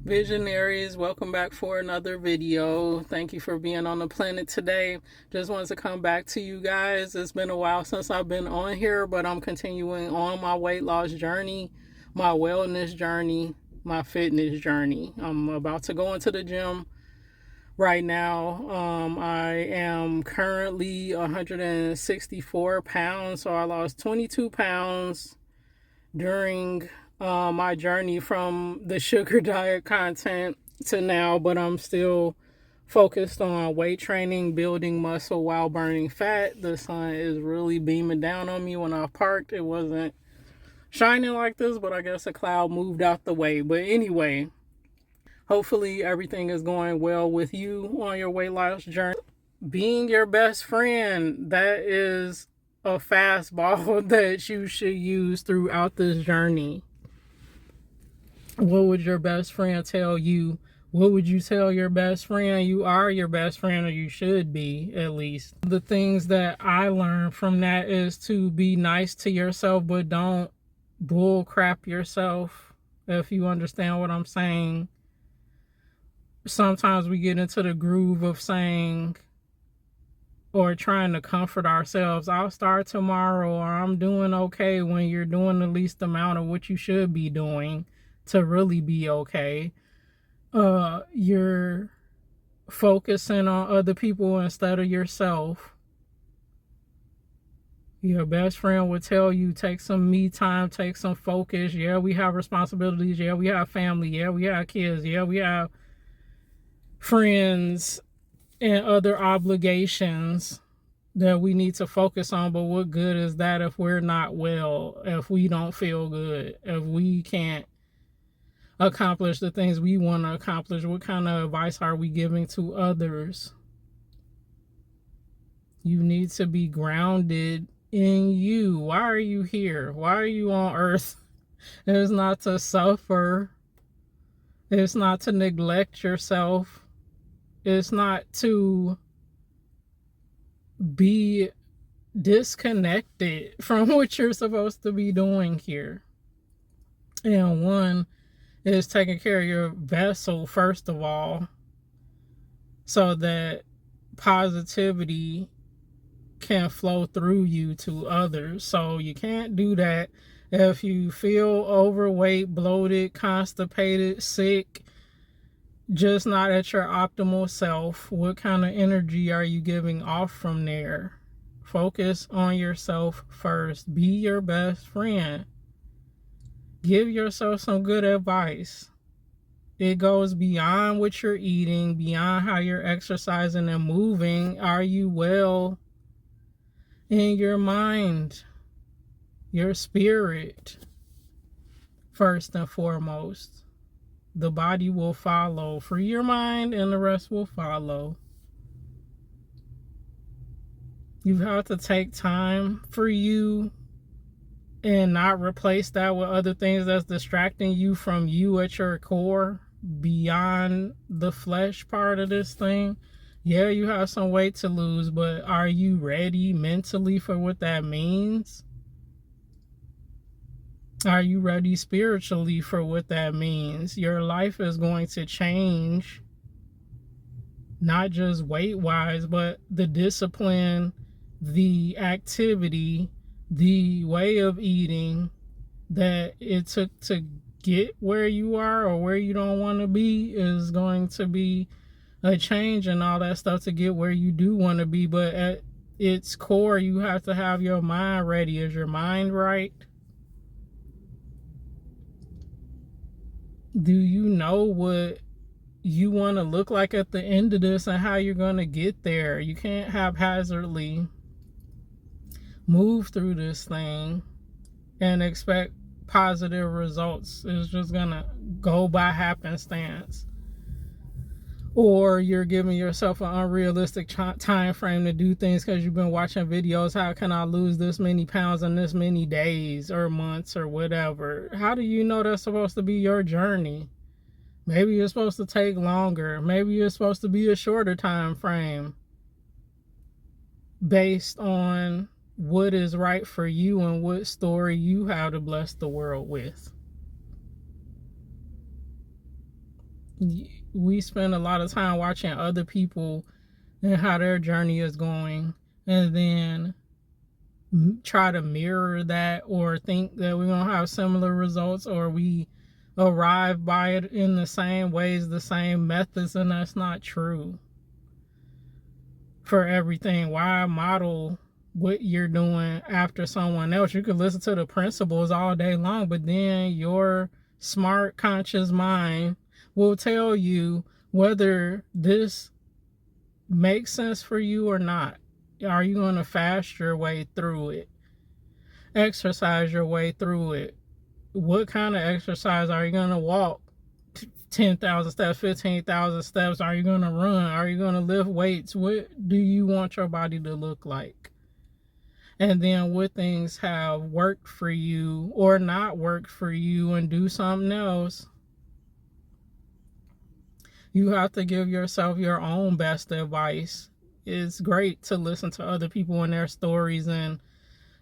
Visionaries, welcome back for another video. Thank you for being on the planet today. Just wanted to come back to you guys. It's been a while since I've been on here, but I'm continuing on my weight loss journey, my wellness journey, my fitness journey. I'm about to go into the gym right now. I am currently 164 pounds, so I lost 22 pounds during my journey from the sugar diet content to now, but I'm still focused on weight training, building muscle while burning fat. The sun is really beaming down on me. When I parked, it wasn't shining like this, but I guess a cloud moved out the way. But anyway, hopefully everything is going well with you on your weight loss journey. Being your best friend, that is a fastball that you should use throughout this journey. What would your best friend tell you? What would you tell your best friend? You are your best friend, or you should be, at least. The things that I learned from that is to be nice to yourself, but don't bull crap yourself, if you understand what I'm saying. Sometimes we get into the groove of saying, or trying to comfort ourselves, I'll start tomorrow, or I'm doing okay, when you're doing the least amount of what you should be doing to really be okay. You're focusing on other people instead of yourself. Your best friend would tell you, take some me time, take some focus. Yeah, we have responsibilities. Yeah, we have family. Yeah, we have kids. Yeah, we have friends and other obligations that we need to focus on. But what good is that if we're not well, if we don't feel good, if we can't accomplish the things we want to accomplish? What kind of advice are we giving to others? You need to be grounded in you. Why are you here? Why are you on earth? It's not to suffer. It's not to neglect yourself. It's not to be disconnected from what you're supposed to be doing here. And one is taking care of your vessel, first of all, so that positivity can flow through you to others. So you can't do that if you feel overweight, bloated, constipated, sick, just not at your optimal self. What kind of energy are you giving off from there? Focus on yourself first. Be your best friend. Give yourself some good advice. It goes beyond what you're eating, beyond how you're exercising and moving. Are you well in your mind, your spirit, first and foremost? The body will follow. Free your mind and the rest will follow. You have to take time for you and not replace that with other things that's distracting you from you at your core, beyond the flesh part of this thing. Yeah, you have some weight to lose, but are you ready mentally for what that means? Are you ready spiritually for what that means? Your life is going to change, not just weight-wise, but the discipline, the activity, the way of eating that it took to get where you are or where you don't want to be is going to be a change, and all that stuff to get where you do want to be. But at its core, you have to have your mind ready. Is your mind right? Do you know what you want to look like at the end of this and how you're going to get there? You can't haphazardly move through this thing and expect positive results. It's just going to go by happenstance. Or you're giving yourself an unrealistic time frame to do things because you've been watching videos. How can I lose this many pounds in this many days or months or whatever? How do you know that's supposed to be your journey? Maybe it's supposed to take longer. Maybe it's supposed to be a shorter time frame based on what is right for you and what story you have to bless the world with. we spend a lot of time watching other people and how their journey is going, and then try to mirror that or think that we're going to have similar results, or we arrive by it in the same ways, the same methods, and that's not true for everything. Why model what you're doing after someone else? You could listen to the principles all day long, but then your smart, conscious mind will tell you whether this makes sense for you or not. Are you going to fast your way through it? Exercise your way through it? What kind of exercise? Are you going to walk 10,000 steps, 15,000 steps? Are you going to run? Are you going to lift weights? What do you want your body to look like? And then what things have worked for you or not worked for you, and do something else. You have to give yourself your own best advice. It's great to listen to other people and their stories and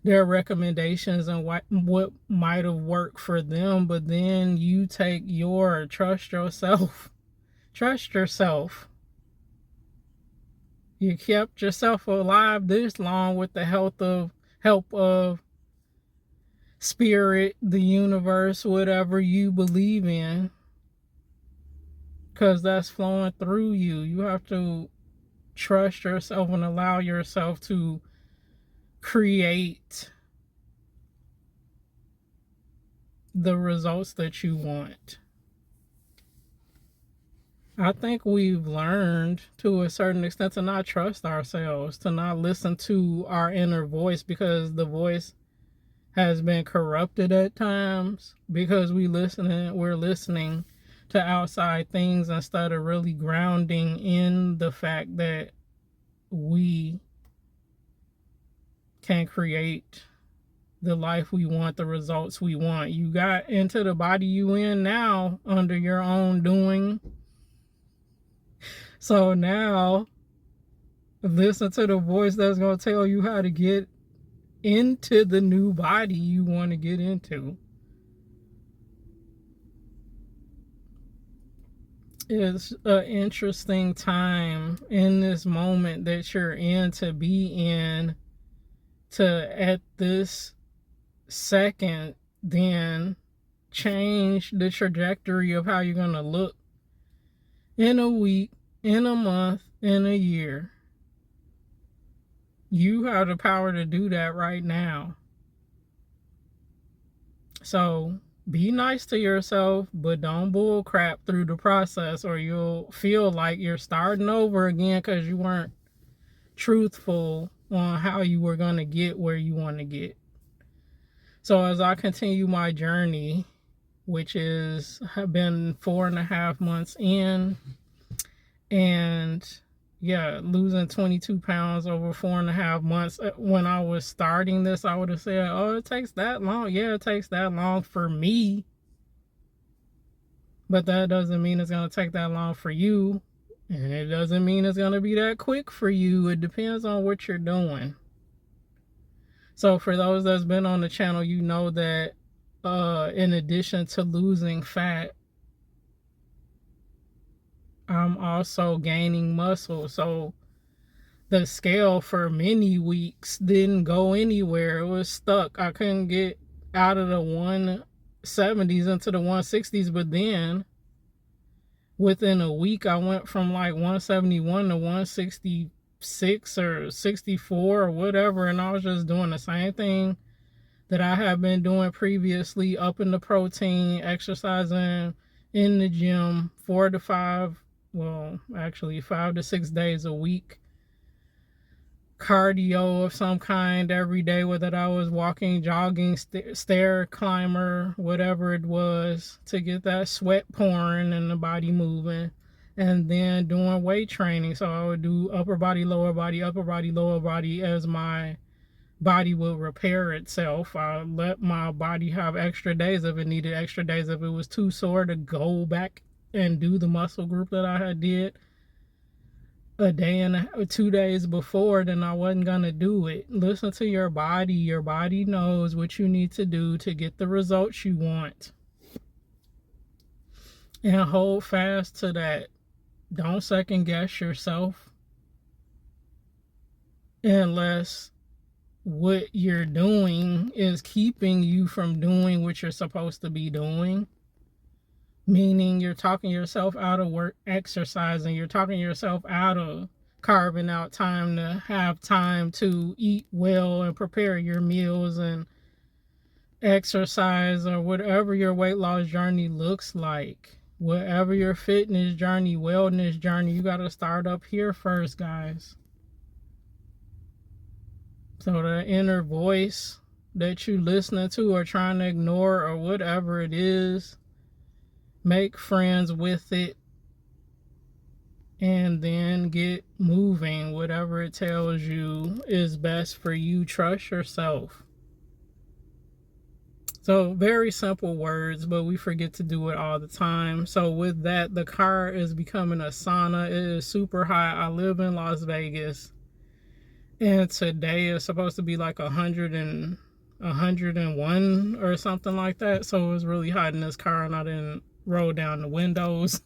their recommendations and what might have worked for them, but then you take trust yourself. Trust yourself. You kept yourself alive this long with the help of spirit, the universe, whatever you believe in, because that's flowing through you. You have to trust yourself and allow yourself to create the results that you want. I think we've learned to a certain extent to not trust ourselves, to not listen to our inner voice, because the voice has been corrupted at times, because we're listening to outside things instead of really grounding in the fact that we can create the life we want, the results we want. You got into the body you in now under your own doing. So now listen to the voice that's going to tell you how to get into the new body you want to get into. It's an interesting time in this moment that you're in, to be in, to at this second then change the trajectory of how you're going to look in a week, in a month, in a year. You have the power to do that right now. So be nice to yourself, but don't bull crap through the process, or you'll feel like you're starting over again because you weren't truthful on how you were going to get where you want to get. So as I continue my journey, which have been 4.5 months in, and losing 22 pounds over 4.5 months. When I was starting this, I would have said, oh, it takes that long. Yeah, it takes that long for me. But that doesn't mean it's going to take that long for you. And it doesn't mean it's going to be that quick for you. It depends on what you're doing. So for those that's been on the channel, you know that in addition to losing fat, I'm also gaining muscle. So the scale for many weeks didn't go anywhere. It was stuck. I couldn't get out of the 170s into the 160s. But then within a week, I went from like 171 to 166 or 64 or whatever. And I was just doing the same thing that I have been doing previously, upping the protein, exercising in the gym 5 to 6 days a week. Cardio of some kind every day, whether I was walking, jogging, stair climber, whatever it was, to get that sweat pouring and the body moving. And then doing weight training. So I would do upper body, lower body, upper body, lower body, as my body will repair itself. I let my body have extra days if it needed extra days. If it was too sore to go back and do the muscle group that I had did a day and 2 days before, then I wasn't gonna do it. Listen to your body. Your body knows what you need to do to get the results you want. and hold fast to that. Don't second guess yourself unless what you're doing is keeping you from doing what you're supposed to be doing. Meaning you're talking yourself out of work, exercising, you're talking yourself out of carving out time to have time to eat well and prepare your meals and exercise, or whatever your weight loss journey looks like. Whatever your fitness journey, wellness journey, you got to start up here first, guys. So the inner voice that you listening to or trying to ignore or whatever it is, make friends with it and then get moving. Whatever it tells you is best for you, trust yourself. So very simple words, but we forget to do it all the time. So with that, the car is becoming a sauna. It is super hot. I live in Las Vegas, and today is supposed to be like 101 or something like that. So it was really hot in this car, and I didn't roll down the windows.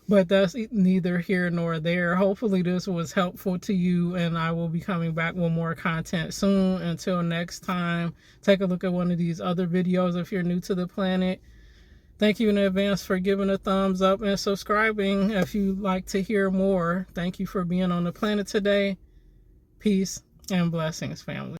But that's neither here nor there. Hopefully this was helpful to you, and I will be coming back with more content soon. Until next time, take a look at one of these other videos if you're new to the planet. Thank you in advance for giving a thumbs up and subscribing if you'd like to hear more. Thank you for being on the planet today. Peace and blessings, family.